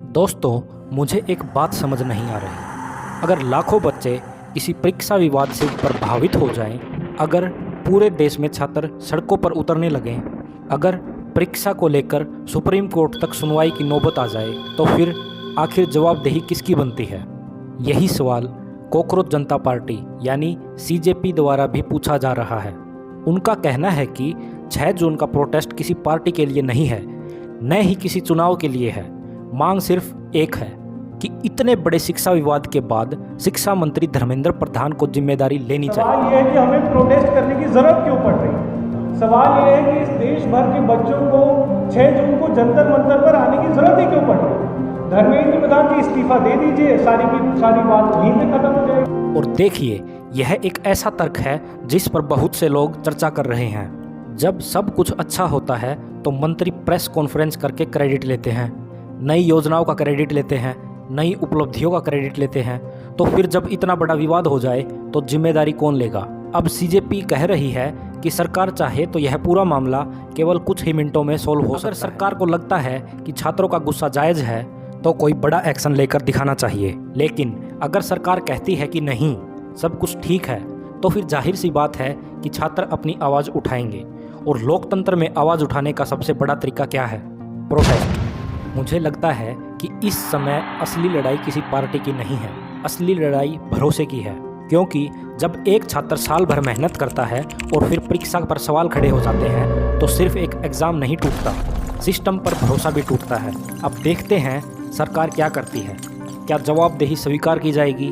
दोस्तों, मुझे एक बात समझ नहीं आ रही। अगर लाखों बच्चे इसी परीक्षा विवाद से प्रभावित हो जाएं, अगर पूरे देश में छात्र सड़कों पर उतरने लगें, अगर परीक्षा को लेकर सुप्रीम कोर्ट तक सुनवाई की नौबत आ जाए, तो फिर आखिर जवाबदेही किसकी बनती है? यही सवाल कॉकरोच जनता पार्टी यानी सीजेपी द्वारा भी पूछा जा रहा है। उनका कहना है कि 6 जून का प्रोटेस्ट किसी पार्टी के लिए नहीं है, न ही किसी चुनाव के लिए है। मांग सिर्फ एक है कि इतने बड़े शिक्षा विवाद के बाद शिक्षा मंत्री धर्मेंद्र प्रधान को जिम्मेदारी लेनी चाहिए। सवाल ये है कि हमें प्रोटेस्ट करने की जरूरत क्यों पड़ रही है। सवाल ये है कि इस देश भर के बच्चों को 6 जून को जंतर मंतर पर आने की जरूरत ही क्यों पड़ रही है। धर्मेंद्र प्रधान जी इस्तीफा दे दीजिए, सारी की सारी बात यहीं पे खत्म हो जाएगी। और देखिए, यह एक ऐसा तर्क है जिस पर बहुत से लोग चर्चा कर रहे हैं। जब सब कुछ अच्छा होता है तो मंत्री प्रेस कॉन्फ्रेंस करके क्रेडिट लेते हैं, नई योजनाओं का क्रेडिट लेते हैं, नई उपलब्धियों का क्रेडिट लेते हैं। तो फिर जब इतना बड़ा विवाद हो जाए तो जिम्मेदारी कौन लेगा? अब सीजेपी कह रही है कि सरकार चाहे तो यह पूरा मामला केवल कुछ ही मिनटों में सोल्व हो सकता है। अगर सरकार को लगता है कि छात्रों का गुस्सा जायज़ है तो कोई बड़ा एक्शन लेकर दिखाना चाहिए। लेकिन अगर सरकार कहती है कि नहीं, सब कुछ ठीक है, तो फिर जाहिर सी बात है कि छात्र अपनी आवाज़ उठाएंगे। और लोकतंत्र में आवाज़ उठाने का सबसे बड़ा तरीका क्या है? प्रोटेस्ट। मुझे लगता है कि इस समय असली लड़ाई किसी पार्टी की नहीं है, असली लड़ाई भरोसे की है। क्योंकि जब एक छात्र साल भर मेहनत करता है और फिर परीक्षा पर सवाल खड़े हो जाते हैं, तो सिर्फ एक एग्ज़ाम नहीं टूटता, सिस्टम पर भरोसा भी टूटता है। अब देखते हैं सरकार क्या करती है। क्या जवाबदेही स्वीकार की जाएगी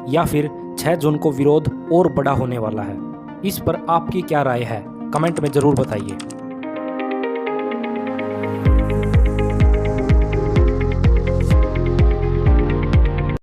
या फिर 6 जून को विरोध और बड़ा होने वाला है? इस पर आपकी क्या राय है? कमेंट में ज़रूर बताइए।